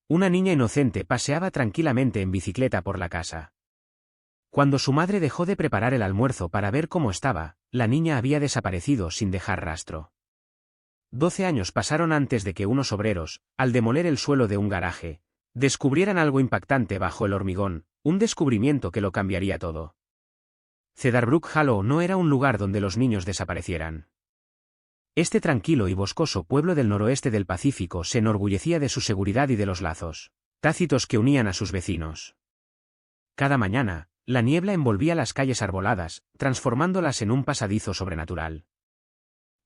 Una niña inocente paseaba tranquilamente en bicicleta por la casa. Cuando su madre dejó de preparar el almuerzo para ver cómo estaba, la niña había desaparecido sin dejar rastro. 12 años pasaron antes de que unos obreros, al demoler el suelo de un garaje, descubrieran algo impactante bajo el hormigón, un descubrimiento que lo cambiaría todo. Cedarbrook Hollow no era un lugar donde los niños desaparecieran. Este tranquilo y boscoso pueblo del noroeste del Pacífico se enorgullecía de su seguridad y de los lazos tácitos que unían a sus vecinos. Cada mañana, la niebla envolvía las calles arboladas, transformándolas en un pasadizo sobrenatural.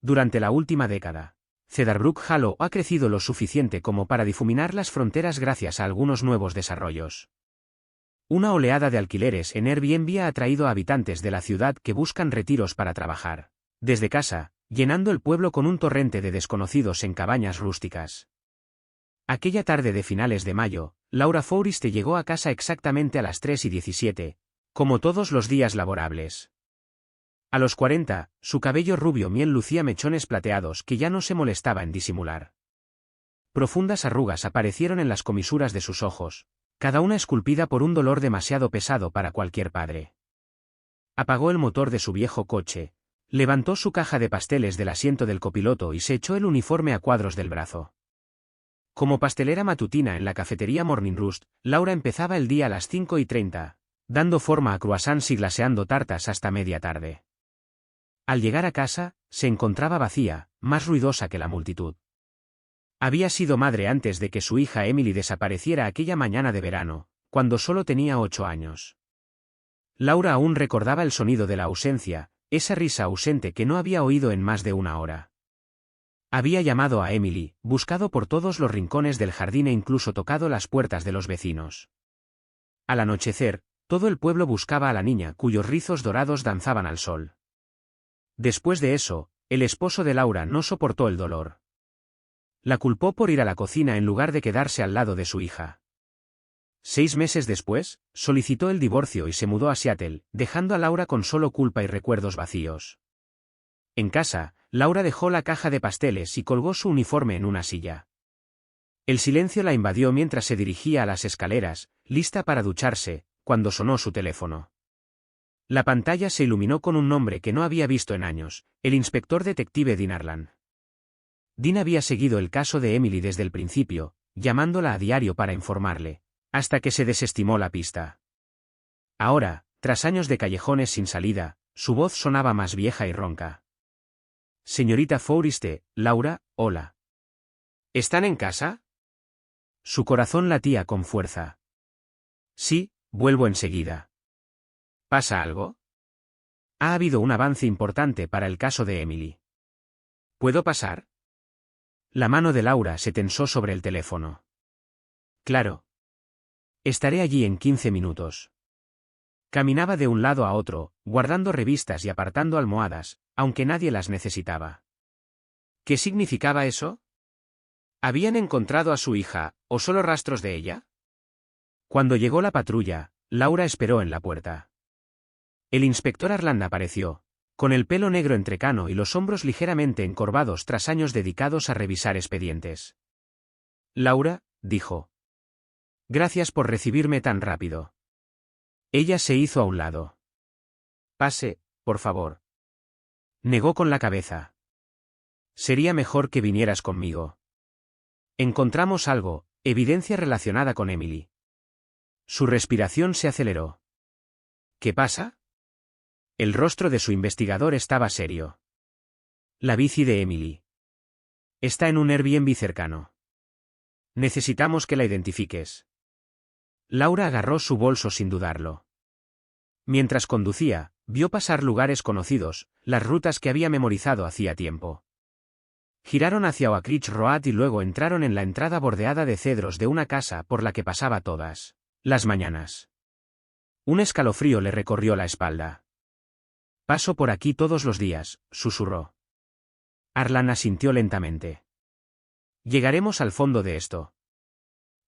Durante la última década, Cedarbrook Hollow ha crecido lo suficiente como para difuminar las fronteras gracias a algunos nuevos desarrollos. Una oleada de alquileres en Airbnb ha atraído a habitantes de la ciudad que buscan retiros para trabajar desde casa, llenando el pueblo con un torrente de desconocidos en cabañas rústicas. Aquella tarde de finales de mayo, Laura Forrester llegó a casa exactamente a las 3:17, como todos los días laborables. A los 40, su cabello rubio miel lucía mechones plateados que ya no se molestaba en disimular. Profundas arrugas aparecieron en las comisuras de sus ojos, cada una esculpida por un dolor demasiado pesado para cualquier padre. Apagó el motor de su viejo coche, levantó su caja de pasteles del asiento del copiloto y se echó el uniforme a cuadros del brazo. Como pastelera matutina en la cafetería Morning Roost, Laura empezaba el día a las 5:30, dando forma a croissants y glaseando tartas hasta media tarde. Al llegar a casa, se encontraba vacía, más ruidosa que la multitud. Había sido madre antes de que su hija Emily desapareciera aquella mañana de verano, cuando solo tenía 8 años. Laura aún recordaba el sonido de la ausencia, esa risa ausente que no había oído en más de una hora. Había llamado a Emily, buscado por todos los rincones del jardín e incluso tocado las puertas de los vecinos. Al anochecer, todo el pueblo buscaba a la niña cuyos rizos dorados danzaban al sol. Después de eso, el esposo de Laura no soportó el dolor. La culpó por ir a la cocina en lugar de quedarse al lado de su hija. 6 meses después, solicitó el divorcio y se mudó a Seattle, dejando a Laura con solo culpa y recuerdos vacíos. En casa, Laura dejó la caja de pasteles y colgó su uniforme en una silla. El silencio la invadió mientras se dirigía a las escaleras, lista para ducharse, cuando sonó su teléfono. La pantalla se iluminó con un nombre que no había visto en años, el inspector detective Dean Harlan. Dean había seguido el caso de Emily desde el principio, llamándola a diario para informarle, hasta que se desestimó la pista. Ahora, tras años de callejones sin salida, su voz sonaba más vieja y ronca. Señorita Forrester, Laura, hola. ¿Están en casa? Su corazón latía con fuerza. Sí, vuelvo enseguida. ¿Pasa algo? Ha habido un avance importante para el caso de Emily. ¿Puedo pasar? La mano de Laura se tensó sobre el teléfono. Claro. Estaré allí en 15 minutos. Caminaba de un lado a otro, guardando revistas y apartando almohadas, aunque nadie las necesitaba. ¿Qué significaba eso? ¿Habían encontrado a su hija, o solo rastros de ella? Cuando llegó la patrulla, Laura esperó en la puerta. El inspector Harlan apareció, con el pelo negro entrecano y los hombros ligeramente encorvados tras años dedicados a revisar expedientes. Laura, dijo. Gracias por recibirme tan rápido. Ella se hizo a un lado. Pase, por favor. Negó con la cabeza. Sería mejor que vinieras conmigo. Encontramos algo, evidencia relacionada con Emily. Su respiración se aceleró. ¿Qué pasa? El rostro de su investigador estaba serio. La bici de Emily. Está en un Airbnb cercano. Necesitamos que la identifiques. Laura agarró su bolso sin dudarlo. Mientras conducía, vio pasar lugares conocidos, las rutas que había memorizado hacía tiempo. Giraron hacia Oak Ridge Road y luego entraron en la entrada bordeada de cedros de una casa por la que pasaba todas las mañanas. Un escalofrío le recorrió la espalda. Paso por aquí todos los días, susurró. Harlan asintió lentamente. Llegaremos al fondo de esto.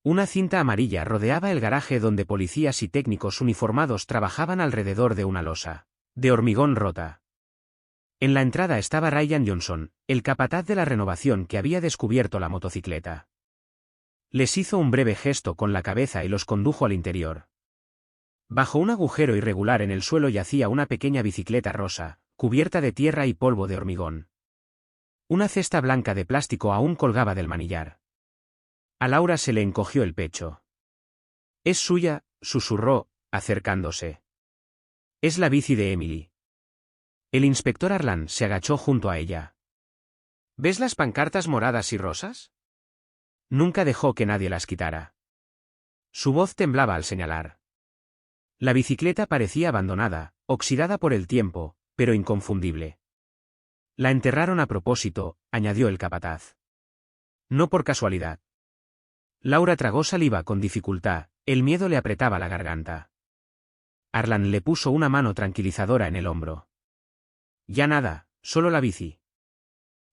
Una cinta amarilla rodeaba el garaje donde policías y técnicos uniformados trabajaban alrededor de una losa de hormigón rota. En la entrada estaba Ryan Johnson, el capataz de la renovación que había descubierto la motocicleta. Les hizo un breve gesto con la cabeza y los condujo al interior. Bajo un agujero irregular en el suelo yacía una pequeña bicicleta rosa, cubierta de tierra y polvo de hormigón. Una cesta blanca de plástico aún colgaba del manillar. A Laura se le encogió el pecho. «Es suya», susurró, acercándose. «Es la bici de Emily». El inspector Arlan se agachó junto a ella. «¿Ves las pancartas moradas y rosas?» Nunca dejó que nadie las quitara. Su voz temblaba al señalar. La bicicleta parecía abandonada, oxidada por el tiempo, pero inconfundible. «La enterraron a propósito», añadió el capataz. «No por casualidad». Laura tragó saliva con dificultad, el miedo le apretaba la garganta. Arlan le puso una mano tranquilizadora en el hombro. «Ya nada, solo la bici».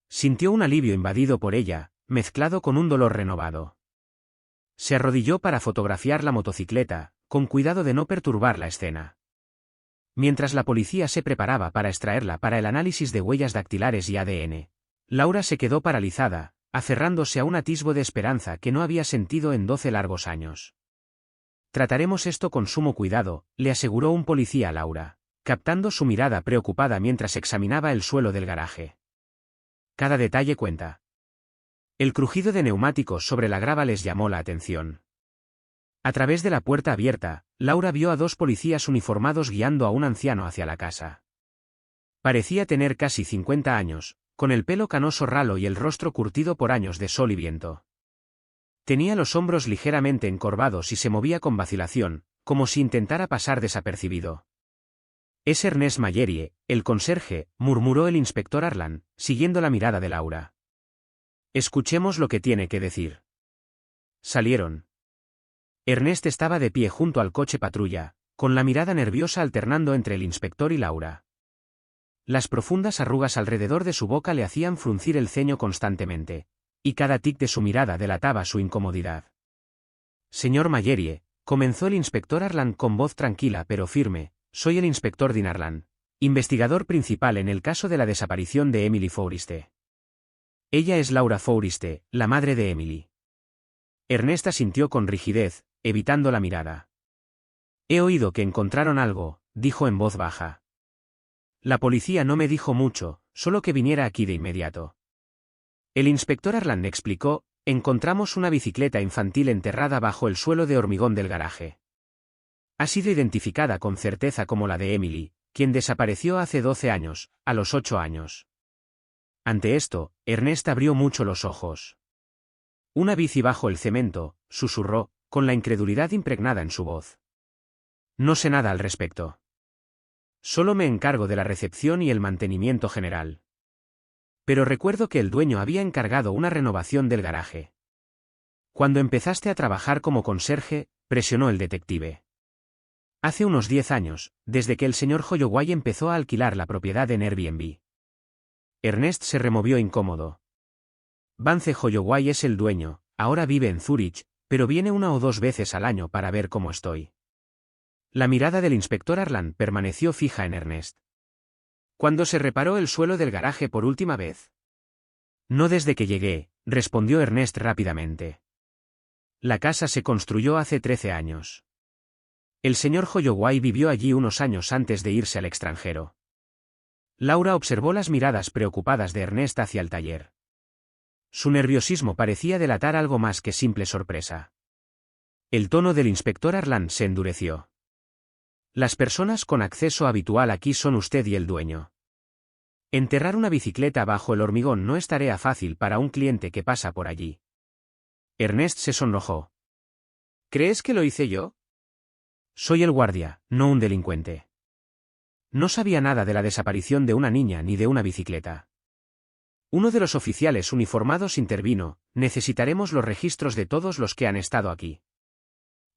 Sintió un alivio invadido por ella, mezclado con un dolor renovado. Se arrodilló para fotografiar la motocicleta, con cuidado de no perturbar la escena. Mientras la policía se preparaba para extraerla para el análisis de huellas dactilares y ADN, Laura se quedó paralizada, aferrándose a un atisbo de esperanza que no había sentido en 12 largos años. «Trataremos esto con sumo cuidado», le aseguró un policía a Laura, captando su mirada preocupada mientras examinaba el suelo del garaje. «Cada detalle cuenta». El crujido de neumáticos sobre la grava les llamó la atención. A través de la puerta abierta, Laura vio a 2 policías uniformados guiando a un anciano hacia la casa. Parecía tener casi 50 años, con el pelo canoso ralo y el rostro curtido por años de sol y viento. Tenía los hombros ligeramente encorvados y se movía con vacilación, como si intentara pasar desapercibido. «Es Ernest Mayerie, el conserje», murmuró el inspector Arlan, siguiendo la mirada de Laura. «Escuchemos lo que tiene que decir». Salieron. Ernest estaba de pie junto al coche patrulla, con la mirada nerviosa alternando entre el inspector y Laura. Las profundas arrugas alrededor de su boca le hacían fruncir el ceño constantemente, y cada tic de su mirada delataba su incomodidad. «Señor Mayerie», comenzó el inspector Arlan con voz tranquila pero firme, «soy el inspector Dean Arlan, investigador principal en el caso de la desaparición de Emily Forriste. Ella es Laura Forriste, la madre de Emily». Ernest asintió con rigidez, evitando la mirada. «He oído que encontraron algo», dijo en voz baja. «La policía no me dijo mucho, solo que viniera aquí de inmediato». El inspector Arlan explicó: «Encontramos una bicicleta infantil enterrada bajo el suelo de hormigón del garaje. Ha sido identificada con certeza como la de Emily, quien desapareció hace 12 años, a los 8 años». Ante esto, Ernest abrió mucho los ojos. «Una bici bajo el cemento», susurró, con la incredulidad impregnada en su voz. «No sé nada al respecto. Solo me encargo de la recepción y el mantenimiento general. Pero recuerdo que el dueño había encargado una renovación del garaje». «Cuando empezaste a trabajar como conserje», presionó el detective. «Hace unos 10 años, desde que el señor Holloway empezó a alquilar la propiedad en Airbnb». Ernest se removió incómodo. «Vance Holloway es el dueño, ahora vive en Zúrich, pero viene 1 o 2 veces al año para ver cómo estoy». La mirada del inspector Arlan permaneció fija en Ernest. «¿Cuándo se reparó el suelo del garaje por última vez?» «No desde que llegué», respondió Ernest rápidamente. «La casa se construyó hace 13 años. El señor Holloway vivió allí unos años antes de irse al extranjero». Laura observó las miradas preocupadas de Ernest hacia el taller. Su nerviosismo parecía delatar algo más que simple sorpresa. El tono del inspector Arlan se endureció. «Las personas con acceso habitual aquí son usted y el dueño. Enterrar una bicicleta bajo el hormigón no es tarea fácil para un cliente que pasa por allí». Ernest se sonrojó. «¿Crees que lo hice yo?» «Soy el guardia, no un delincuente. No sabía nada de la desaparición de una niña ni de una bicicleta». Uno de los oficiales uniformados intervino: «Necesitaremos los registros de todos los que han estado aquí».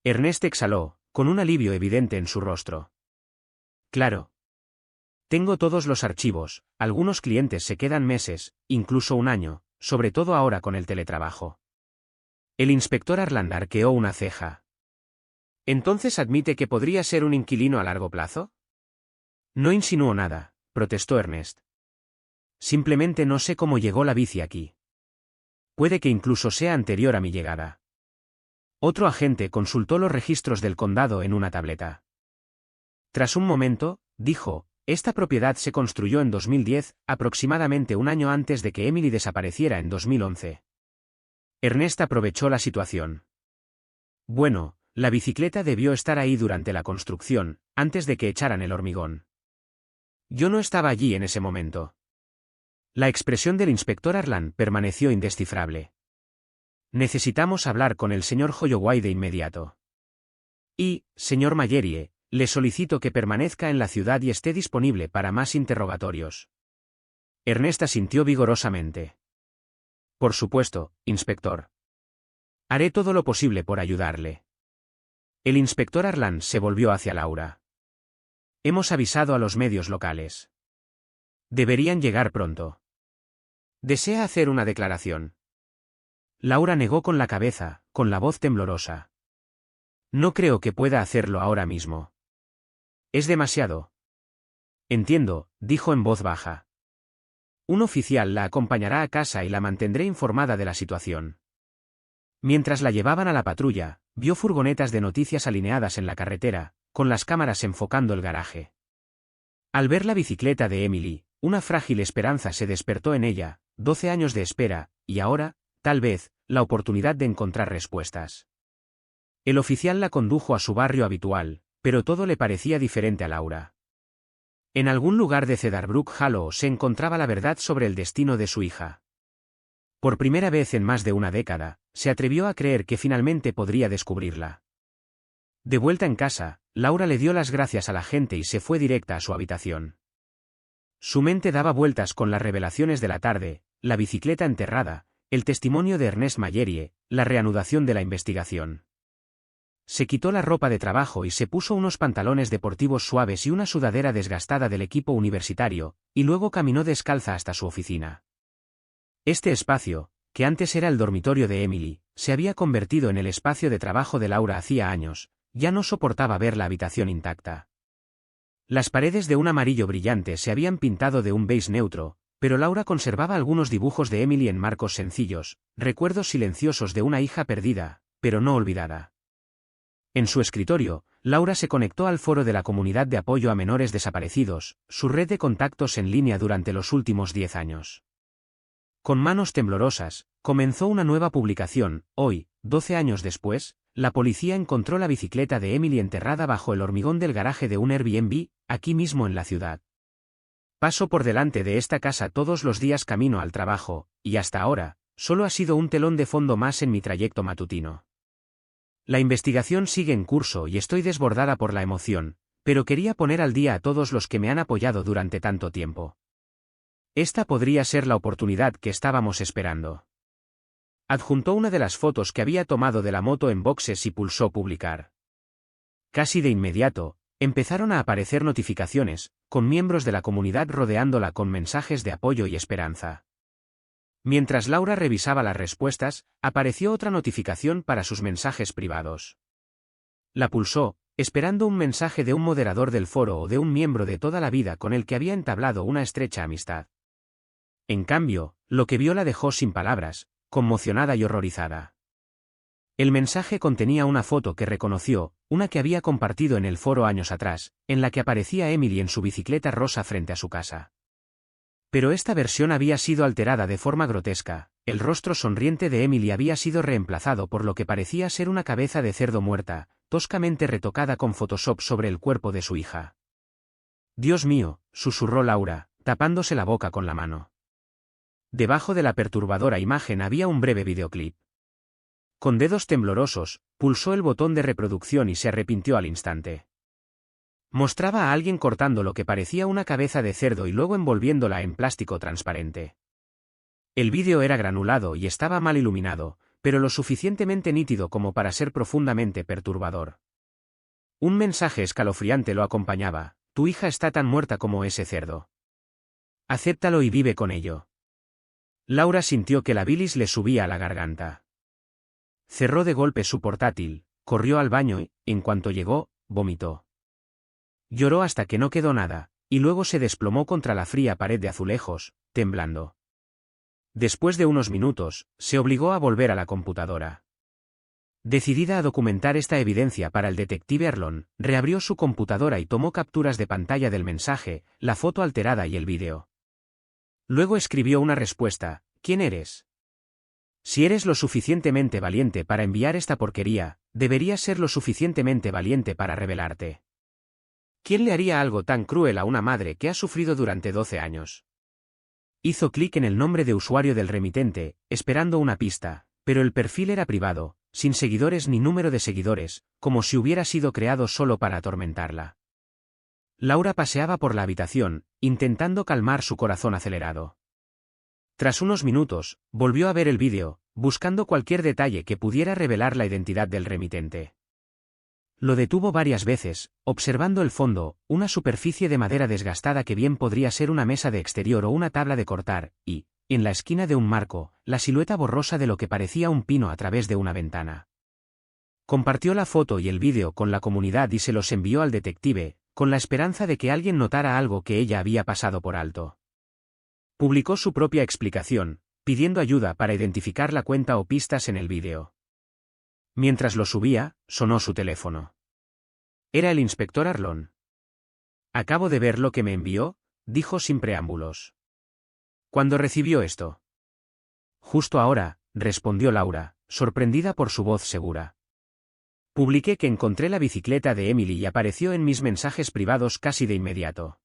Ernest exhaló, con un alivio evidente en su rostro. «Claro. Tengo todos los archivos, algunos clientes se quedan meses, incluso un año, sobre todo ahora con el teletrabajo». El inspector Arlan arqueó una ceja. «¿Entonces admite que podría ser un inquilino a largo plazo?» «No insinuó nada», protestó Ernest. «Simplemente no sé cómo llegó la bici aquí. Puede que incluso sea anterior a mi llegada». Otro agente consultó los registros del condado en una tableta. Tras un momento, dijo, esta propiedad se construyó en 2010, aproximadamente un año antes de que Emily desapareciera en 2011. Ernest aprovechó la situación. Bueno, la bicicleta debió estar ahí durante la construcción, antes de que echaran el hormigón. Yo no estaba allí en ese momento. La expresión del inspector Arlan permaneció indescifrable. Necesitamos hablar con el señor Holloway de inmediato. Y, señor Mallerie, le solicito que permanezca en la ciudad y esté disponible para más interrogatorios. Ernest asintió vigorosamente. Por supuesto, inspector. Haré todo lo posible por ayudarle. El inspector Arlan se volvió hacia Laura. Hemos avisado a los medios locales. Deberían llegar pronto. ¿Desea hacer una declaración? Laura negó con la cabeza, con la voz temblorosa. No creo que pueda hacerlo ahora mismo. Es demasiado. Entiendo, dijo en voz baja. Un oficial la acompañará a casa y la mantendré informada de la situación. Mientras la llevaban a la patrulla, vio furgonetas de noticias alineadas en la carretera, con las cámaras enfocando el garaje. Al ver la bicicleta de Emily, una frágil esperanza se despertó en ella, 12 años de espera, y ahora, tal vez, la oportunidad de encontrar respuestas. El oficial la condujo a su barrio habitual, pero todo le parecía diferente a Laura. En algún lugar de Cedarbrook Hollow se encontraba la verdad sobre el destino de su hija. Por primera vez en más de una década, se atrevió a creer que finalmente podría descubrirla. De vuelta en casa, Laura le dio las gracias a la gente y se fue directa a su habitación. Su mente daba vueltas con las revelaciones de la tarde, la bicicleta enterrada, el testimonio de Ernest Mallerie, la reanudación de la investigación. Se quitó la ropa de trabajo y se puso unos pantalones deportivos suaves y una sudadera desgastada del equipo universitario, y luego caminó descalza hasta su oficina. Este espacio, que antes era el dormitorio de Emily, se había convertido en el espacio de trabajo de Laura hacía años, ya no soportaba ver la habitación intacta. Las paredes de un amarillo brillante se habían pintado de un beige neutro, pero Laura conservaba algunos dibujos de Emily en marcos sencillos, recuerdos silenciosos de una hija perdida, pero no olvidada. En su escritorio, Laura se conectó al foro de la comunidad de apoyo a menores desaparecidos, su red de contactos en línea durante los últimos 10 años. Con manos temblorosas, comenzó una nueva publicación. Hoy, 12 años después, la policía encontró la bicicleta de Emily enterrada bajo el hormigón del garaje de un Airbnb, aquí mismo en la ciudad. Paso por delante de esta casa todos los días camino al trabajo, y hasta ahora, solo ha sido un telón de fondo más en mi trayecto matutino. La investigación sigue en curso y estoy desbordada por la emoción, pero quería poner al día a todos los que me han apoyado durante tanto tiempo. Esta podría ser la oportunidad que estábamos esperando. Adjuntó una de las fotos que había tomado de la moto en boxes y pulsó publicar. Casi de inmediato, empezaron a aparecer notificaciones, con miembros de la comunidad rodeándola con mensajes de apoyo y esperanza. Mientras Laura revisaba las respuestas, apareció otra notificación para sus mensajes privados. La pulsó, esperando un mensaje de un moderador del foro o de un miembro de toda la vida con el que había entablado una estrecha amistad. En cambio, lo que vio la dejó sin palabras, conmocionada y horrorizada. El mensaje contenía una foto que reconoció, una que había compartido en el foro años atrás, en la que aparecía Emily en su bicicleta rosa frente a su casa. Pero esta versión había sido alterada de forma grotesca, el rostro sonriente de Emily había sido reemplazado por lo que parecía ser una cabeza de cerdo muerta, toscamente retocada con Photoshop sobre el cuerpo de su hija. «Dios mío», susurró Laura, tapándose la boca con la mano. Debajo de la perturbadora imagen había un breve videoclip. Con dedos temblorosos, pulsó el botón de reproducción y se arrepintió al instante. Mostraba a alguien cortando lo que parecía una cabeza de cerdo y luego envolviéndola en plástico transparente. El vídeo era granulado y estaba mal iluminado, pero lo suficientemente nítido como para ser profundamente perturbador. Un mensaje escalofriante lo acompañaba: «Tu hija está tan muerta como ese cerdo. Acéptalo y vive con ello». Laura sintió que la bilis le subía a la garganta. Cerró de golpe su portátil, corrió al baño y, en cuanto llegó, vomitó. Lloró hasta que no quedó nada, y luego se desplomó contra la fría pared de azulejos, temblando. Después de unos minutos, se obligó a volver a la computadora. Decidida a documentar esta evidencia para el detective Arlon, reabrió su computadora y tomó capturas de pantalla del mensaje, la foto alterada y el vídeo. Luego escribió una respuesta: ¿quién eres? Si eres lo suficientemente valiente para enviar esta porquería, deberías ser lo suficientemente valiente para rebelarte. ¿Quién le haría algo tan cruel a una madre que ha sufrido durante 12 años? Hizo clic en el nombre de usuario del remitente, esperando una pista, pero el perfil era privado, sin seguidores ni número de seguidores, como si hubiera sido creado solo para atormentarla. Laura paseaba por la habitación, intentando calmar su corazón acelerado. Tras unos minutos, volvió a ver el vídeo, buscando cualquier detalle que pudiera revelar la identidad del remitente. Lo detuvo varias veces, observando el fondo, una superficie de madera desgastada que bien podría ser una mesa de exterior o una tabla de cortar, y, en la esquina de un marco, la silueta borrosa de lo que parecía un pino a través de una ventana. Compartió la foto y el vídeo con la comunidad y se los envió al detective, con la esperanza de que alguien notara algo que ella había pasado por alto. Publicó su propia explicación, pidiendo ayuda para identificar la cuenta o pistas en el vídeo. Mientras lo subía, sonó su teléfono. Era el inspector Arlon. Acabo de ver lo que me envió, dijo sin preámbulos. ¿Cuándo recibió esto? Justo ahora, respondió Laura, sorprendida por su voz segura. Publiqué que encontré la bicicleta de Emily y apareció en mis mensajes privados casi de inmediato.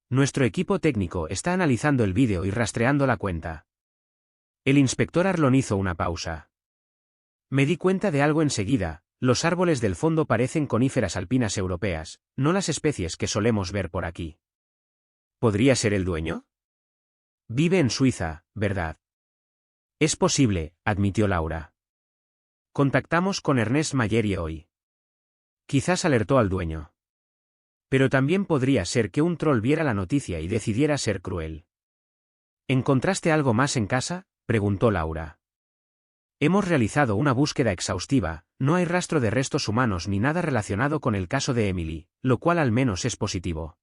Nuestro equipo técnico está analizando el vídeo y rastreando la cuenta. El inspector Arlon hizo una pausa. Me di cuenta de algo enseguida: los árboles del fondo parecen coníferas alpinas europeas, no las especies que solemos ver por aquí. ¿Podría ser el dueño? Vive en Suiza, ¿verdad? Es posible, admitió Laura. Contactamos con Ernest Mayerie hoy. Quizás alertó al dueño. Pero también podría ser que un troll viera la noticia y decidiera ser cruel. ¿Encontraste algo más en casa?, preguntó Laura. Hemos realizado una búsqueda exhaustiva, no hay rastro de restos humanos ni nada relacionado con el caso de Emily, lo cual al menos es positivo.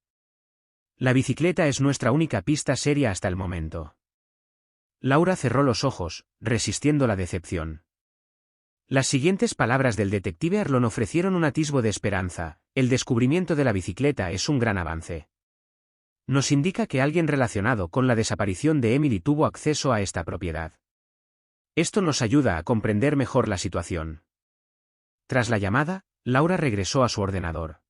La bicicleta es nuestra única pista seria hasta el momento. Laura cerró los ojos, resistiendo la decepción. Las siguientes palabras del detective Arlon ofrecieron un atisbo de esperanza: el descubrimiento de la bicicleta es un gran avance. Nos indica que alguien relacionado con la desaparición de Emily tuvo acceso a esta propiedad. Esto nos ayuda a comprender mejor la situación. Tras la llamada, Laura regresó a su ordenador.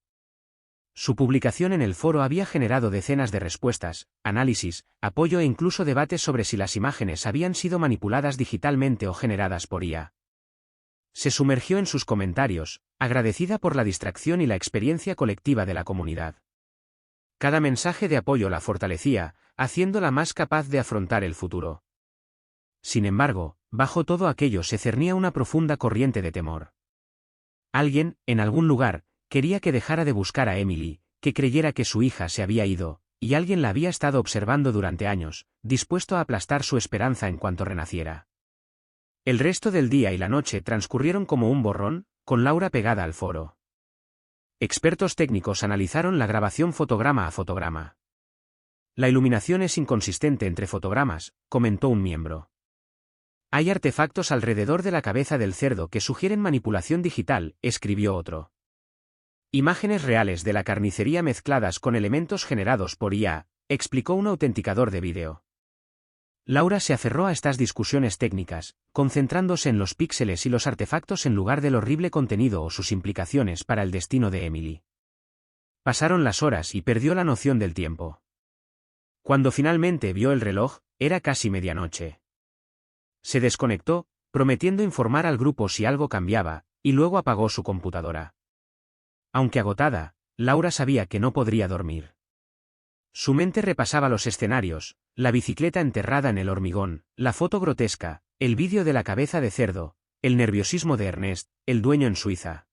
Su publicación en el foro había generado decenas de respuestas, análisis, apoyo e incluso debates sobre si las imágenes habían sido manipuladas digitalmente o generadas por IA. Se sumergió en sus comentarios, agradecida por la distracción y la experiencia colectiva de la comunidad. Cada mensaje de apoyo la fortalecía, haciéndola más capaz de afrontar el futuro. Sin embargo, bajo todo aquello se cernía una profunda corriente de temor. Alguien, en algún lugar, quería que dejara de buscar a Emily, que creyera que su hija se había ido, y alguien la había estado observando durante años, dispuesto a aplastar su esperanza en cuanto renaciera. El resto del día y la noche transcurrieron como un borrón, con Laura pegada al foro. Expertos técnicos analizaron la grabación fotograma a fotograma. La iluminación es inconsistente entre fotogramas, comentó un miembro. Hay artefactos alrededor de la cabeza del cerdo que sugieren manipulación digital, escribió otro. Imágenes reales de la carnicería mezcladas con elementos generados por IA, explicó un autenticador de vídeo. Laura se aferró a estas discusiones técnicas, concentrándose en los píxeles y los artefactos en lugar del horrible contenido o sus implicaciones para el destino de Emily. Pasaron las horas y perdió la noción del tiempo. Cuando finalmente vio el reloj, era casi medianoche. Se desconectó, prometiendo informar al grupo si algo cambiaba, y luego apagó su computadora. Aunque agotada, Laura sabía que no podría dormir. Su mente repasaba los escenarios: la bicicleta enterrada en el hormigón, la foto grotesca, el vídeo de la cabeza de cerdo, el nerviosismo de Ernest, el dueño en Suiza.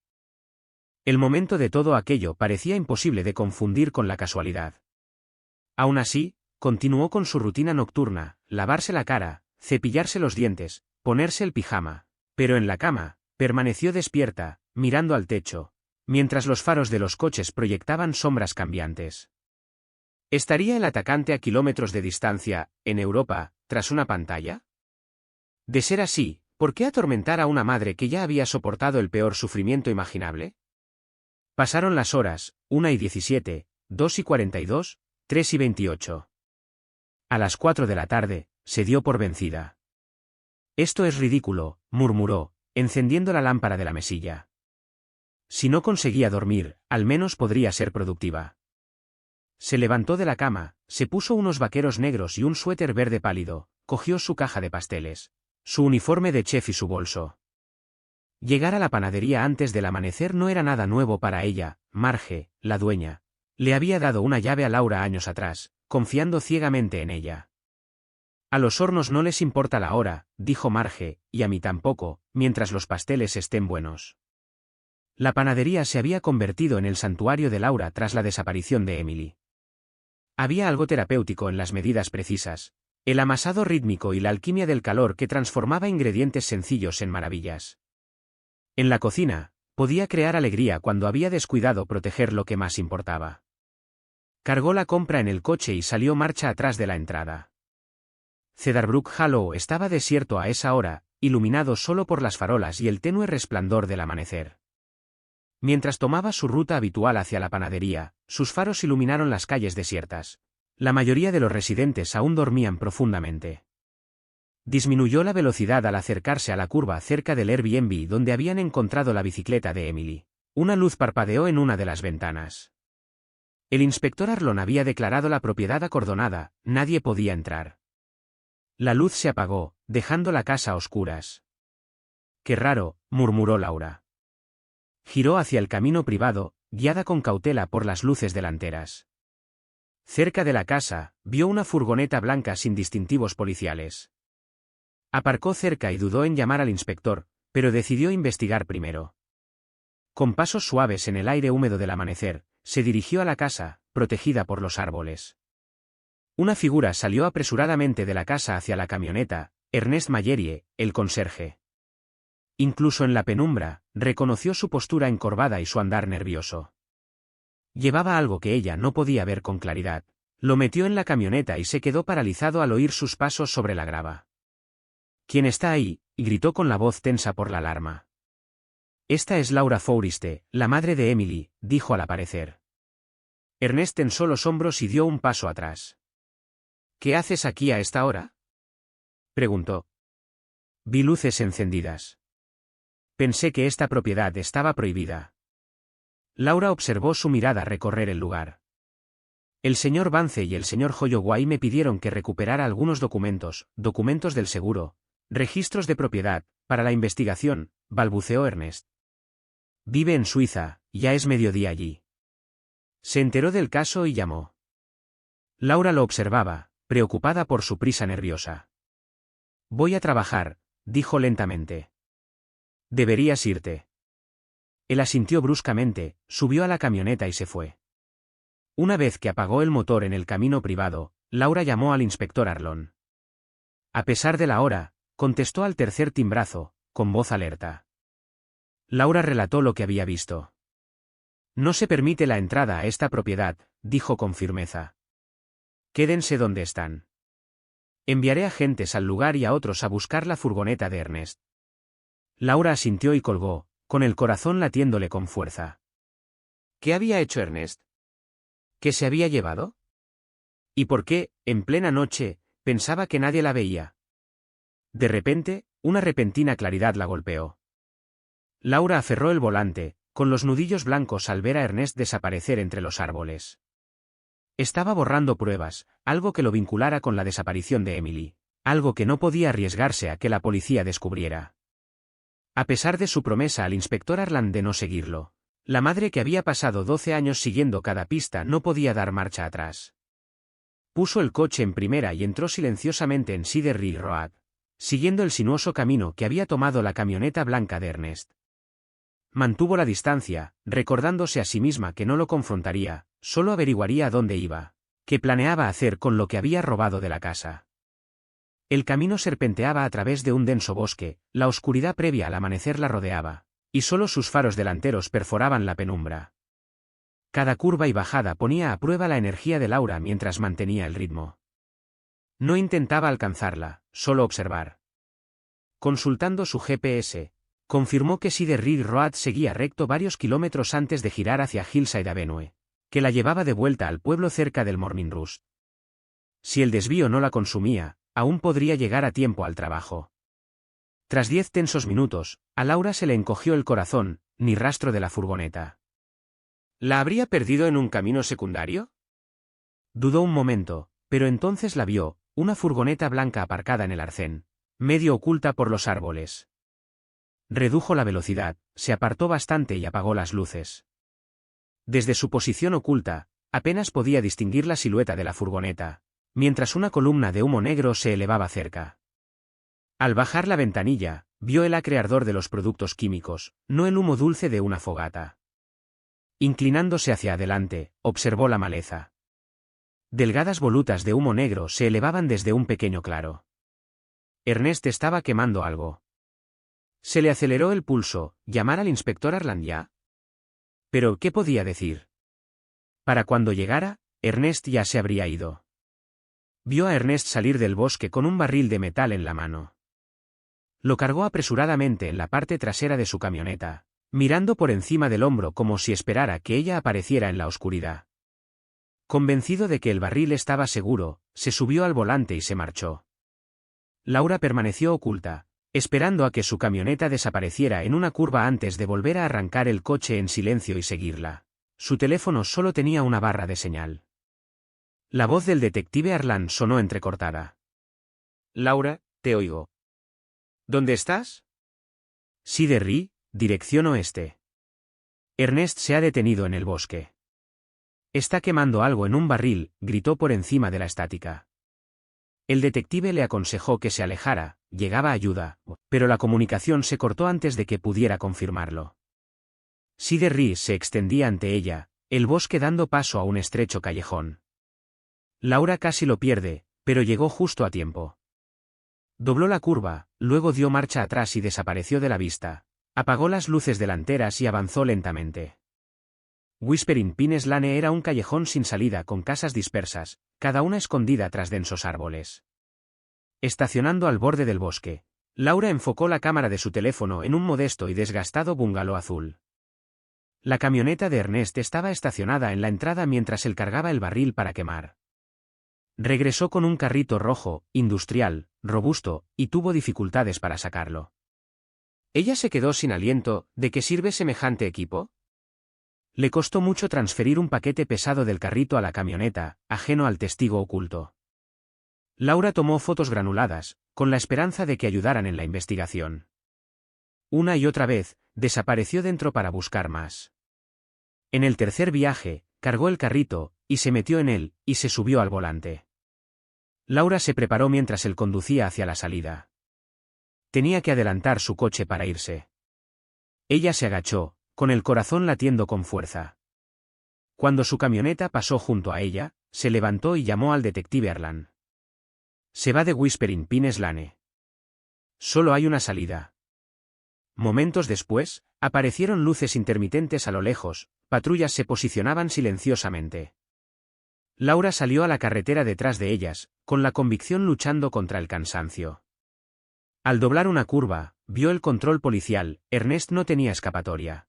El momento de todo aquello parecía imposible de confundir con la casualidad. Aún así, continuó con su rutina nocturna: lavarse la cara, cepillarse los dientes, ponerse el pijama. Pero en la cama, permaneció despierta, mirando al techo, mientras los faros de los coches proyectaban sombras cambiantes. ¿Estaría el atacante a kilómetros de distancia, en Europa, tras una pantalla? De ser así, ¿Por qué atormentar a una madre que ya había soportado el peor sufrimiento imaginable? Pasaron las horas, 1:17, 2:42, 3:28. A las 4 de la tarde, se dio por vencida. Esto es ridículo, murmuró, encendiendo la lámpara de la mesilla. Si no conseguía dormir, al menos podría ser productiva. Se levantó de la cama, se puso unos vaqueros negros y un suéter verde pálido, cogió su caja de pasteles, su uniforme de chef y su bolso. Llegar a la panadería antes del amanecer no era nada nuevo para ella. Marge, la dueña, le había dado una llave a Laura años atrás, confiando ciegamente en ella. A los hornos no les importa la hora, dijo Marge, y a mí tampoco, mientras los pasteles estén buenos. La panadería se había convertido en el santuario de Laura tras la desaparición de Emily. Había algo terapéutico en las medidas precisas, el amasado rítmico y la alquimia del calor que transformaba ingredientes sencillos en maravillas. En la cocina, podía crear alegría cuando había descuidado proteger lo que más importaba. Cargó la compra en el coche y salió marcha atrás de la entrada. Cedarbrook Hollow estaba desierto a esa hora, iluminado solo por las farolas y el tenue resplandor del amanecer. Mientras tomaba su ruta habitual hacia la panadería, sus faros iluminaron las calles desiertas. La mayoría de los residentes aún dormían profundamente. Disminuyó la velocidad al acercarse a la curva cerca del Airbnb donde habían encontrado la bicicleta de Emily. Una luz parpadeó en una de las ventanas. El inspector Arlon había declarado la propiedad acordonada, nadie podía entrar. La luz se apagó, dejando la casa a oscuras. «Qué raro», murmuró Laura. Giró hacia el camino privado, guiada con cautela por las luces delanteras. Cerca de la casa, vio una furgoneta blanca sin distintivos policiales. Aparcó cerca y dudó en llamar al inspector, pero decidió investigar primero. Con pasos suaves en el aire húmedo del amanecer, se dirigió a la casa, protegida por los árboles. Una figura salió apresuradamente de la casa hacia la camioneta, Ernest Mallerie, el conserje. Incluso en la penumbra, reconoció su postura encorvada y su andar nervioso. Llevaba algo que ella no podía ver con claridad. Lo metió en la camioneta y se quedó paralizado al oír sus pasos sobre la grava. «¿Quién está ahí?», gritó con la voz tensa por la alarma. «Esta es Laura Forreste, la madre de Emily», dijo al aparecer. Ernest tensó los hombros y dio un paso atrás. «¿Qué haces aquí a esta hora?», preguntó. «Vi luces encendidas. Pensé que esta propiedad estaba prohibida». Laura observó su mirada recorrer el lugar. «El señor Vance y el señor Holloway me pidieron que recuperara algunos documentos del seguro, registros de propiedad, para la investigación», balbuceó Ernest. «Vive en Suiza, ya es mediodía allí». Se enteró del caso y llamó. Laura lo observaba, preocupada por su prisa nerviosa. «Voy a trabajar», dijo lentamente. «Deberías irte». Él asintió bruscamente, subió a la camioneta y se fue. Una vez que apagó el motor en el camino privado, Laura llamó al inspector Arlon. A pesar de la hora, contestó al tercer timbrazo, con voz alerta. Laura relató lo que había visto. «No se permite la entrada a esta propiedad», dijo con firmeza. «Quédense donde están. Enviaré agentes al lugar y a otros a buscar la furgoneta de Ernest». Laura asintió y colgó, con el corazón latiéndole con fuerza. ¿Qué había hecho Ernest? ¿Qué se había llevado? ¿Y por qué, en plena noche, pensaba que nadie la veía? De repente, una repentina claridad la golpeó. Laura aferró el volante, con los nudillos blancos al ver a Ernest desaparecer entre los árboles. Estaba borrando pruebas, algo que lo vinculara con la desaparición de Emily, algo que no podía arriesgarse a que la policía descubriera. A pesar de su promesa al inspector Arlan de no seguirlo, la madre que había pasado 12 años siguiendo cada pista no podía dar marcha atrás. Puso el coche en primera y entró silenciosamente en Cedar Ridge Road, siguiendo el sinuoso camino que había tomado la camioneta blanca de Ernest. Mantuvo la distancia, recordándose a sí misma que no lo confrontaría, solo averiguaría a dónde iba, qué planeaba hacer con lo que había robado de la casa. El camino serpenteaba a través de un denso bosque, la oscuridad previa al amanecer la rodeaba, y solo sus faros delanteros perforaban la penumbra. Cada curva y bajada ponía a prueba la energía de Laura mientras mantenía el ritmo. No intentaba alcanzarla, solo observar. Consultando su GPS, confirmó que Cedar Ridge Road seguía recto varios kilómetros antes de girar hacia Hillside Avenue, que la llevaba de vuelta al pueblo cerca del Morning Roost. Si el desvío no la consumía, aún podría llegar a tiempo al trabajo. Tras 10 tensos minutos, a Laura se le encogió el corazón, ni rastro de la furgoneta. ¿La habría perdido en un camino secundario? Dudó un momento, pero entonces la vio, una furgoneta blanca aparcada en el arcén, medio oculta por los árboles. Redujo la velocidad, se apartó bastante y apagó las luces. Desde su posición oculta, apenas podía distinguir la silueta de la furgoneta, mientras una columna de humo negro se elevaba cerca. Al bajar la ventanilla, vio el acre ardor de los productos químicos, no el humo dulce de una fogata. Inclinándose hacia adelante, observó la maleza. Delgadas volutas de humo negro se elevaban desde un pequeño claro. Ernest estaba quemando algo. Se le aceleró el pulso. ¿Llamar al inspector Harlan ya? Pero, ¿qué podía decir? Para cuando llegara, Ernest ya se habría ido. Vio a Ernest salir del bosque con un barril de metal en la mano. Lo cargó apresuradamente en la parte trasera de su camioneta, mirando por encima del hombro como si esperara que ella apareciera en la oscuridad. Convencido de que el barril estaba seguro, se subió al volante y se marchó. Laura permaneció oculta, esperando a que su camioneta desapareciera en una curva antes de volver a arrancar el coche en silencio y seguirla. Su teléfono solo tenía una barra de señal. La voz del detective Harlan sonó entrecortada. Laura, te oigo. ¿Dónde estás? Cedar Ridge, dirección oeste. Ernest se ha detenido en el bosque. Está quemando algo en un barril, gritó por encima de la estática. El detective le aconsejó que se alejara, llegaba ayuda, pero la comunicación se cortó antes de que pudiera confirmarlo. Cedar Ridge se extendía ante ella, el bosque dando paso a un estrecho callejón. Laura casi lo pierde, pero llegó justo a tiempo. Dobló la curva, luego dio marcha atrás y desapareció de la vista. Apagó las luces delanteras y avanzó lentamente. Whispering Pines Lane era un callejón sin salida con casas dispersas, cada una escondida tras densos árboles. Estacionando al borde del bosque, Laura enfocó la cámara de su teléfono en un modesto y desgastado bungalow azul. La camioneta de Ernest estaba estacionada en la entrada mientras él cargaba el barril para quemar. Regresó con un carrito rojo, industrial, robusto, y tuvo dificultades para sacarlo. Ella se quedó sin aliento. ¿De qué sirve semejante equipo? Le costó mucho transferir un paquete pesado del carrito a la camioneta, ajeno al testigo oculto. Laura tomó fotos granuladas, con la esperanza de que ayudaran en la investigación. Una y otra vez, desapareció dentro para buscar más. En el tercer viaje, cargó el carrito, y se metió en él, y se subió al volante. Laura se preparó mientras él conducía hacia la salida. Tenía que adelantar su coche para irse. Ella se agachó, con el corazón latiendo con fuerza. Cuando su camioneta pasó junto a ella, se levantó y llamó al detective Harlan. Se va de Whispering Pines Lane. Solo hay una salida. Momentos después, aparecieron luces intermitentes a lo lejos, patrullas se posicionaban silenciosamente. Laura salió a la carretera detrás de ellas, con la convicción luchando contra el cansancio. Al doblar una curva, vio el control policial. Ernest no tenía escapatoria.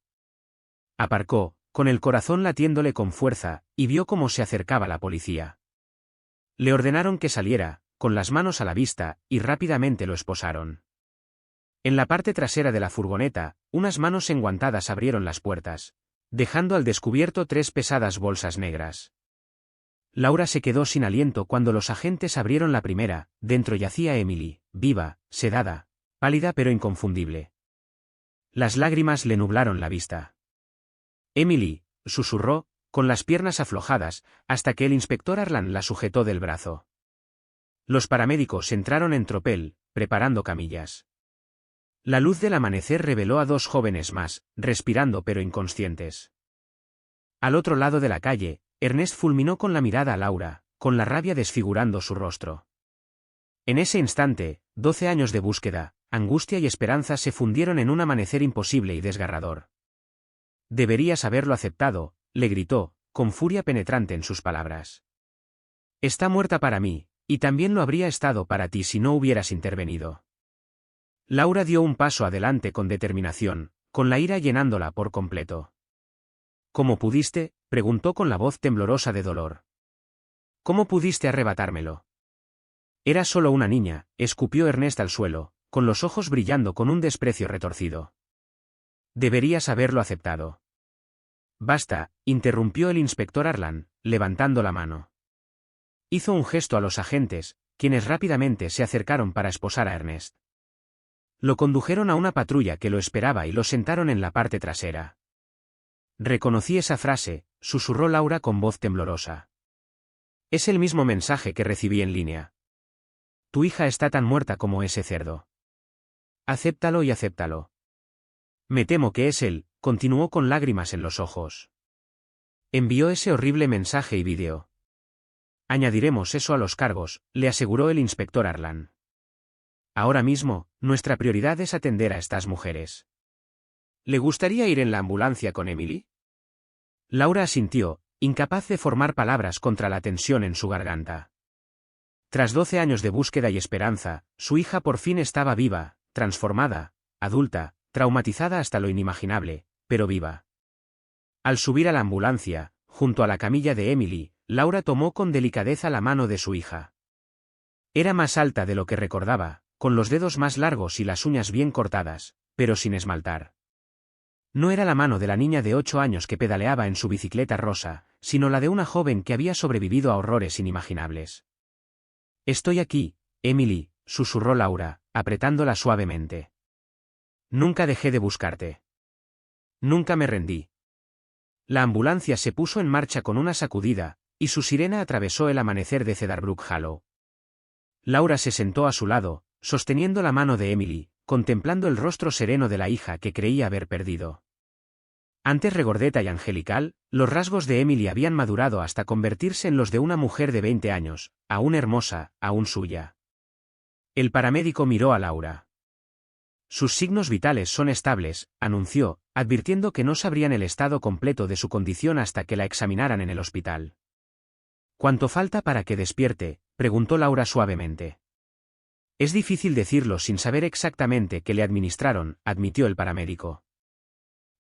Aparcó, con el corazón latiéndole con fuerza, y vio cómo se acercaba la policía. Le ordenaron que saliera, con las manos a la vista, y rápidamente lo esposaron. En la parte trasera de la furgoneta, unas manos enguantadas abrieron las puertas, dejando al descubierto 3 pesadas bolsas negras. Laura se quedó sin aliento cuando los agentes abrieron la primera. Dentro yacía Emily, viva, sedada, pálida pero inconfundible. Las lágrimas le nublaron la vista. Emily, susurró, con las piernas aflojadas, hasta que el inspector Harlan la sujetó del brazo. Los paramédicos entraron en tropel, preparando camillas. La luz del amanecer reveló a 2 jóvenes más, respirando pero inconscientes. Al otro lado de la calle, Ernest fulminó con la mirada a Laura, con la rabia desfigurando su rostro. En ese instante, 12 años de búsqueda, angustia y esperanza se fundieron en un amanecer imposible y desgarrador. Deberías haberlo aceptado, le gritó, con furia penetrante en sus palabras. Está muerta para mí, y también lo habría estado para ti si no hubieras intervenido. Laura dio un paso adelante con determinación, con la ira llenándola por completo. ¿Cómo pudiste?, preguntó con la voz temblorosa de dolor. ¿Cómo pudiste arrebatármelo? Era solo una niña, escupió Ernest al suelo, con los ojos brillando con un desprecio retorcido. Deberías haberlo aceptado. Basta, interrumpió el inspector Arlan, levantando la mano. Hizo un gesto a los agentes, quienes rápidamente se acercaron para esposar a Ernest. Lo condujeron a una patrulla que lo esperaba y lo sentaron en la parte trasera. Reconocí esa frase, susurró Laura con voz temblorosa. Es el mismo mensaje que recibí en línea. Tu hija está tan muerta como ese cerdo. Acéptalo y acéptalo. Me temo que es él, continuó con lágrimas en los ojos. Envió ese horrible mensaje y vídeo. Añadiremos eso a los cargos, le aseguró el inspector Arlan. Ahora mismo, nuestra prioridad es atender a estas mujeres. ¿Le gustaría ir en la ambulancia con Emily? Laura asintió, incapaz de formar palabras contra la tensión en su garganta. Tras 12 años de búsqueda y esperanza, su hija por fin estaba viva, transformada, adulta, traumatizada hasta lo inimaginable, pero viva. Al subir a la ambulancia, junto a la camilla de Emily, Laura tomó con delicadeza la mano de su hija. Era más alta de lo que recordaba, con los dedos más largos y las uñas bien cortadas, pero sin esmaltar. No era la mano de la niña de 8 años que pedaleaba en su bicicleta rosa, sino la de una joven que había sobrevivido a horrores inimaginables. Estoy aquí, Emily, susurró Laura, apretándola suavemente. Nunca dejé de buscarte. Nunca me rendí. La ambulancia se puso en marcha con una sacudida, y su sirena atravesó el amanecer de Cedarbrook Hollow. Laura se sentó a su lado, sosteniendo la mano de Emily, contemplando el rostro sereno de la hija que creía haber perdido. Antes regordeta y angelical, los rasgos de Emily habían madurado hasta convertirse en los de una mujer de 20 años, aún hermosa, aún suya. El paramédico miró a Laura. Sus signos vitales son estables, anunció, advirtiendo que no sabrían el estado completo de su condición hasta que la examinaran en el hospital. ¿Cuánto falta para que despierte?, preguntó Laura suavemente. Es difícil decirlo sin saber exactamente qué le administraron, admitió el paramédico.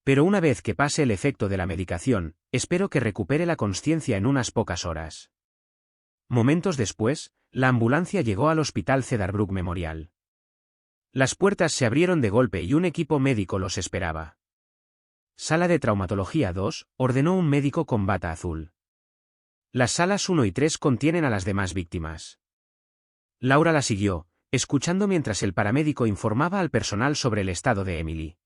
Pero una vez que pase el efecto de la medicación, espero que recupere la consciencia en unas pocas horas. Momentos después, la ambulancia llegó al Hospital Cedarbrook Memorial. Las puertas se abrieron de golpe y un equipo médico los esperaba. Sala de Traumatología 2, ordenó un médico con bata azul. Las salas 1 y 3 contienen a las demás víctimas. Laura la siguió, escuchando mientras el paramédico informaba al personal sobre el estado de Emily.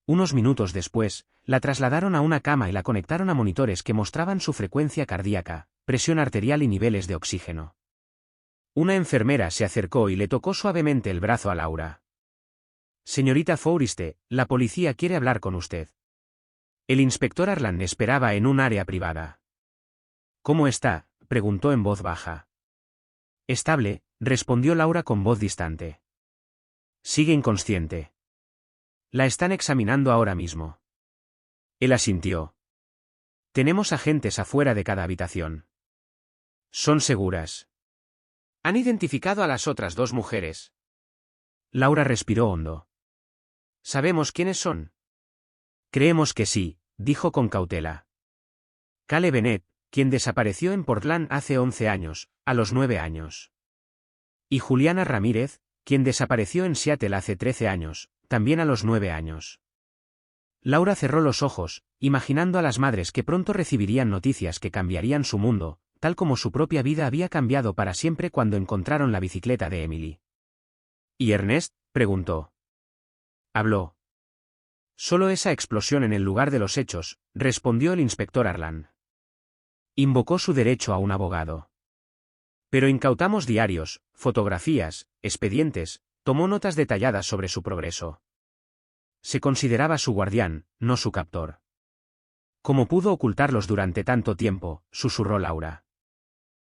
Unos minutos después, la trasladaron a una cama y la conectaron a monitores que mostraban su frecuencia cardíaca, presión arterial y niveles de oxígeno. Una enfermera se acercó y le tocó suavemente el brazo a Laura. Señorita Forreste, la policía quiere hablar con usted. El inspector Arlan esperaba en un área privada. ¿Cómo está?, preguntó en voz baja. Estable, respondió Laura con voz distante. Sigue inconsciente. La están examinando ahora mismo. Él asintió. Tenemos agentes afuera de cada habitación. ¿Son seguras? ¿Han identificado a las otras 2 mujeres? Laura respiró hondo. ¿Sabemos quiénes son? Creemos que sí, dijo con cautela. Cale Bennett, quien desapareció en Portland hace 11 años, a los 9 años. Y Juliana Ramírez, quien desapareció en Seattle hace 13 años, también a los 9 años. Laura cerró los ojos, imaginando a las madres que pronto recibirían noticias que cambiarían su mundo, tal como su propia vida había cambiado para siempre cuando encontraron la bicicleta de Emily. ¿Y Ernest?, preguntó. Habló. Solo esa explosión en el lugar de los hechos, respondió el inspector Arlan. Invocó su derecho a un abogado. Pero incautamos diarios, fotografías, expedientes, tomó notas detalladas sobre su progreso. Se consideraba su guardián, no su captor. ¿Cómo pudo ocultarlos durante tanto tiempo?, susurró Laura.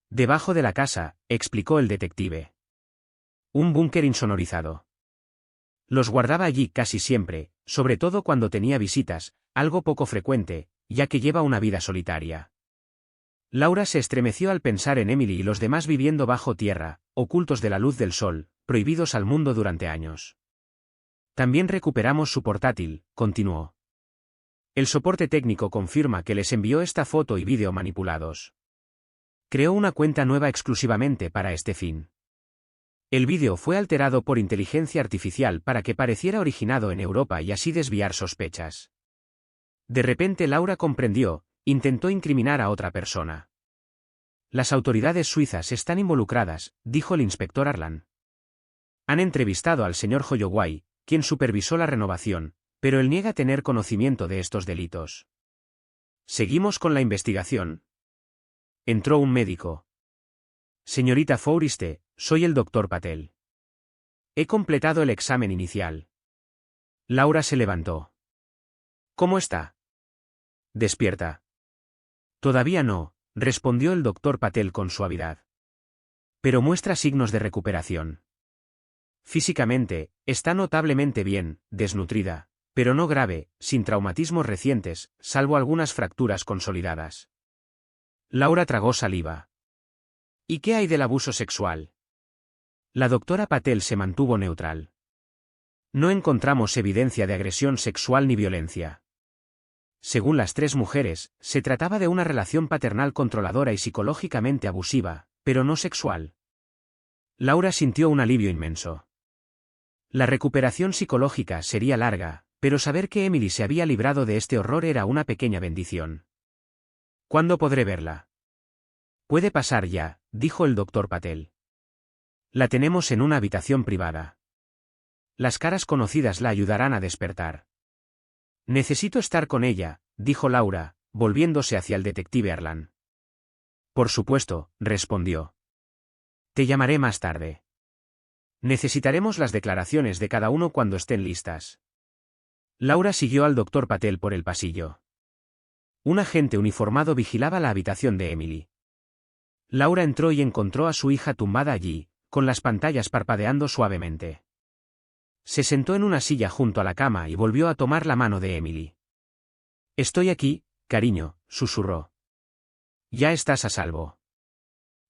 Debajo de la casa, explicó el detective. Un búnker insonorizado. Los guardaba allí casi siempre, sobre todo cuando tenía visitas, algo poco frecuente, ya que lleva una vida solitaria. Laura se estremeció al pensar en Emily y los demás viviendo bajo tierra, ocultos de la luz del sol, prohibidos al mundo durante años. También recuperamos su portátil, continuó. El soporte técnico confirma que les envió esta foto y vídeo manipulados. Creó una cuenta nueva exclusivamente para este fin. El vídeo fue alterado por inteligencia artificial para que pareciera originado en Europa y así desviar sospechas. De repente Laura comprendió, intentó incriminar a otra persona. Las autoridades suizas están involucradas, dijo el inspector Arlan. Han entrevistado al señor Holloway, quien supervisó la renovación, pero él niega tener conocimiento de estos delitos. Seguimos con la investigación. Entró un médico. Señorita Fouriste, soy el doctor Patel. He completado el examen inicial. Laura se levantó. ¿Cómo está? Despierta. Todavía no, respondió el doctor Patel con suavidad. Pero muestra signos de recuperación. Físicamente, está notablemente bien, desnutrida, pero no grave, sin traumatismos recientes, salvo algunas fracturas consolidadas. Laura tragó saliva. ¿Y qué hay del abuso sexual? La doctora Patel se mantuvo neutral. No encontramos evidencia de agresión sexual ni violencia. Según las tres mujeres, se trataba de una relación paternal controladora y psicológicamente abusiva, pero no sexual. Laura sintió un alivio inmenso. La recuperación psicológica sería larga, pero saber que Emily se había librado de este horror era una pequeña bendición. ¿Cuándo podré verla? Puede pasar ya, dijo el doctor Patel. La tenemos en una habitación privada. Las caras conocidas la ayudarán a despertar. Necesito estar con ella, dijo Laura, volviéndose hacia el detective Arlan. Por supuesto, respondió. Te llamaré más tarde. Necesitaremos las declaraciones de cada uno cuando estén listas. Laura siguió al doctor Patel por el pasillo. Un agente uniformado vigilaba la habitación de Emily. Laura entró y encontró a su hija tumbada allí, con las pantallas parpadeando suavemente. Se sentó en una silla junto a la cama y volvió a tomar la mano de Emily. Estoy aquí, cariño, susurró. Ya estás a salvo.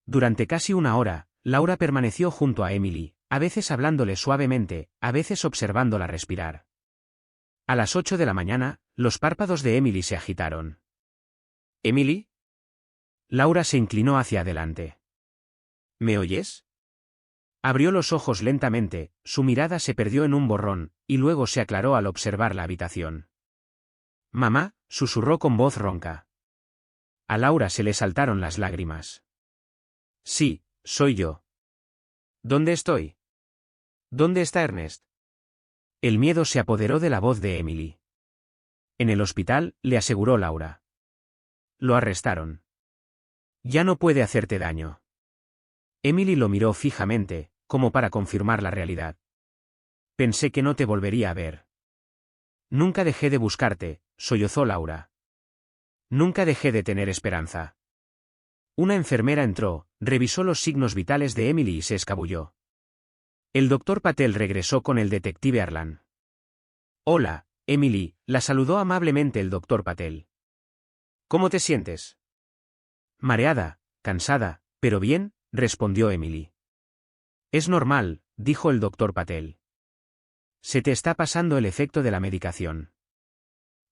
Durante casi una hora, Laura permaneció junto a Emily, a veces hablándole suavemente, a veces observándola respirar. A las 8 de la mañana, los párpados de Emily se agitaron. ¿Emily? Laura se inclinó hacia adelante. ¿Me oyes? Abrió los ojos lentamente, su mirada se perdió en un borrón, y luego se aclaró al observar la habitación. Mamá, susurró con voz ronca. A Laura se le saltaron las lágrimas. Sí, soy yo. ¿Dónde estoy? ¿Dónde está Ernest? El miedo se apoderó de la voz de Emily. En el hospital, le aseguró Laura. Lo arrestaron. Ya no puede hacerte daño. Emily lo miró fijamente, como para confirmar la realidad. Pensé que no te volvería a ver. Nunca dejé de buscarte, sollozó Laura. Nunca dejé de tener esperanza. Una enfermera entró, revisó los signos vitales de Emily y se escabulló. El doctor Patel regresó con el detective Arlan. Hola, Emily, la saludó amablemente el doctor Patel. ¿Cómo te sientes? Mareada, cansada, pero bien, respondió Emily. Es normal, dijo el doctor Patel. Se te está pasando el efecto de la medicación.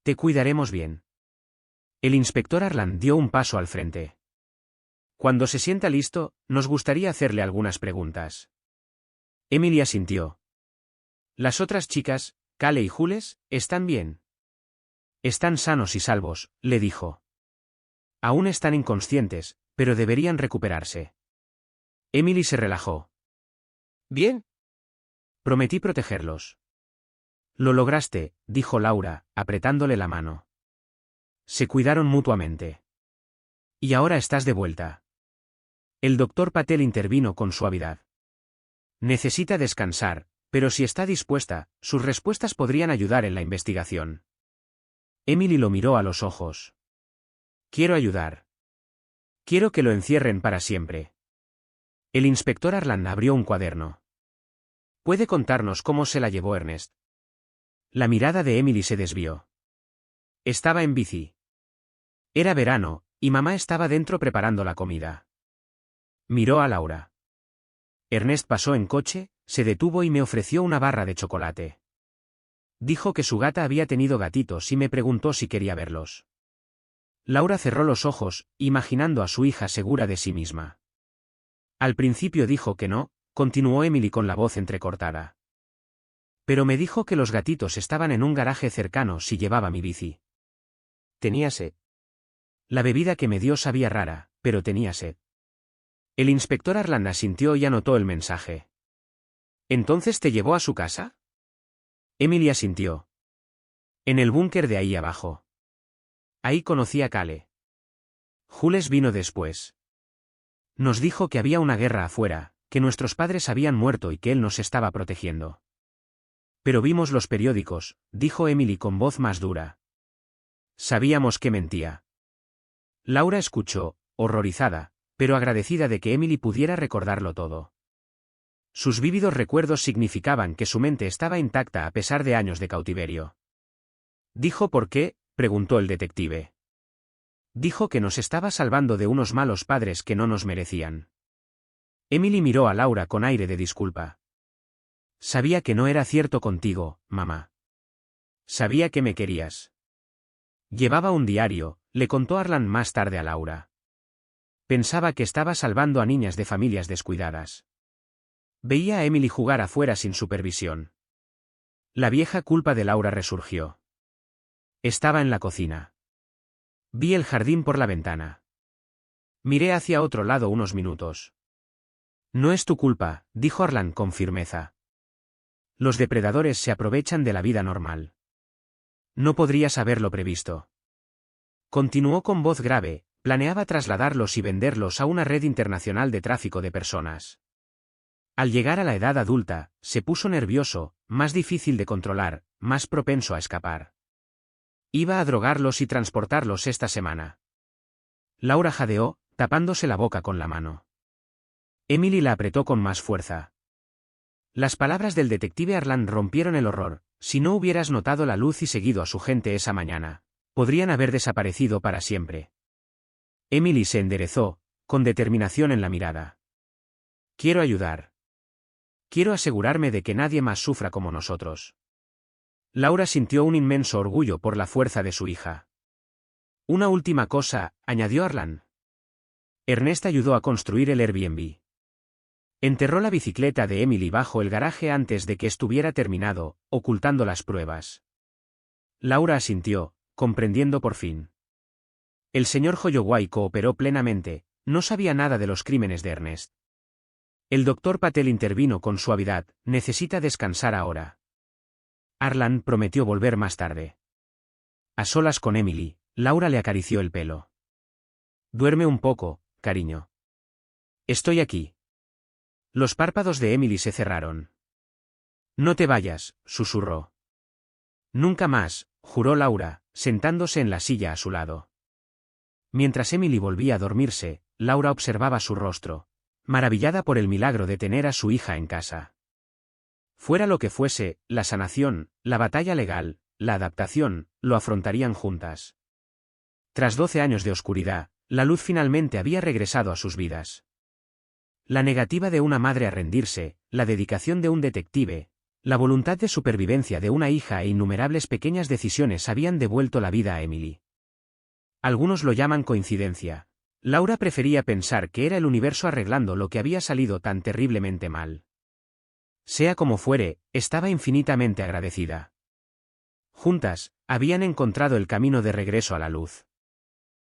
Te cuidaremos bien. El inspector Arlan dio un paso al frente. Cuando se sienta listo, nos gustaría hacerle algunas preguntas. Emily asintió. Las otras chicas, Kale y Jules, ¿están bien? Están sanos y salvos, le dijo. Aún están inconscientes, pero deberían recuperarse. Emily se relajó. Bien. Prometí protegerlos. Lo lograste, dijo Laura, apretándole la mano. Se cuidaron mutuamente. Y ahora estás de vuelta. El doctor Patel intervino con suavidad. Necesita descansar, pero si está dispuesta, sus respuestas podrían ayudar en la investigación. Emily lo miró a los ojos. Quiero ayudar. Quiero que lo encierren para siempre. El inspector Arlan abrió un cuaderno. ¿Puede contarnos cómo se la llevó Ernest? La mirada de Emily se desvió. Estaba en bici. Era verano, y mamá estaba dentro preparando la comida. Miró a Laura. Ernest pasó en coche, se detuvo y me ofreció una barra de chocolate. Dijo que su gata había tenido gatitos y me preguntó si quería verlos. Laura cerró los ojos, imaginando a su hija segura de sí misma. Al principio dijo que no, continuó Emily con la voz entrecortada. Pero me dijo que los gatitos estaban en un garaje cercano si llevaba mi bici. Tenía sed. La bebida que me dio sabía rara, pero tenía sed. El inspector Arland asintió y anotó el mensaje. ¿Entonces te llevó a su casa? Emily asintió. En el búnker de ahí abajo. Ahí conocí a Cale. Jules vino después. Nos dijo que había una guerra afuera, que nuestros padres habían muerto y que él nos estaba protegiendo. Pero vimos los periódicos, dijo Emily con voz más dura. Sabíamos que mentía. Laura escuchó, horrorizada, pero agradecida de que Emily pudiera recordarlo todo. Sus vívidos recuerdos significaban que su mente estaba intacta a pesar de años de cautiverio. ¿Dijo por qué?, preguntó el detective. Dijo que nos estaba salvando de unos malos padres que no nos merecían. Emily miró a Laura con aire de disculpa. Sabía que no era cierto contigo, mamá. Sabía que me querías. Llevaba un diario, le contó Arland más tarde a Laura. Pensaba que estaba salvando a niñas de familias descuidadas. Veía a Emily jugar afuera sin supervisión. La vieja culpa de Laura resurgió. Estaba en la cocina. Vi el jardín por la ventana. Miré hacia otro lado unos minutos. No es tu culpa, dijo Arland con firmeza. Los depredadores se aprovechan de la vida normal. No podrías haberlo previsto. Continuó con voz grave, planeaba trasladarlos y venderlos a una red internacional de tráfico de personas. Al llegar a la edad adulta, se puso nervioso, más difícil de controlar, más propenso a escapar. Iba a drogarlos y transportarlos esta semana. Laura jadeó, tapándose la boca con la mano. Emily la apretó con más fuerza. Las palabras del detective Arland rompieron el horror. Si no hubieras notado la luz y seguido a su gente esa mañana, podrían haber desaparecido para siempre. Emily se enderezó, con determinación en la mirada. Quiero ayudar. Quiero asegurarme de que nadie más sufra como nosotros. Laura sintió un inmenso orgullo por la fuerza de su hija. Una última cosa, añadió Arland. Ernest ayudó a construir el Airbnb. Enterró la bicicleta de Emily bajo el garaje antes de que estuviera terminado, ocultando las pruebas. Laura asintió, comprendiendo por fin. El señor Holloway cooperó plenamente, no sabía nada de los crímenes de Ernest. El doctor Patel intervino con suavidad, necesita descansar ahora. Arland prometió volver más tarde. A solas con Emily, Laura le acarició el pelo. Duerme un poco, cariño. Estoy aquí. Los párpados de Emily se cerraron. No te vayas, susurró. Nunca más, juró Laura, sentándose en la silla a su lado. Mientras Emily volvía a dormirse, Laura observaba su rostro, maravillada por el milagro de tener a su hija en casa. Fuera lo que fuese, la sanación, la batalla legal, la adaptación, lo afrontarían juntas. Tras 12 años de oscuridad, la luz finalmente había regresado a sus vidas. La negativa de una madre a rendirse, la dedicación de un detective, la voluntad de supervivencia de una hija e innumerables pequeñas decisiones habían devuelto la vida a Emily. Algunos lo llaman coincidencia. Laura prefería pensar que era el universo arreglando lo que había salido tan terriblemente mal. Sea como fuere, estaba infinitamente agradecida. Juntas, habían encontrado el camino de regreso a la luz.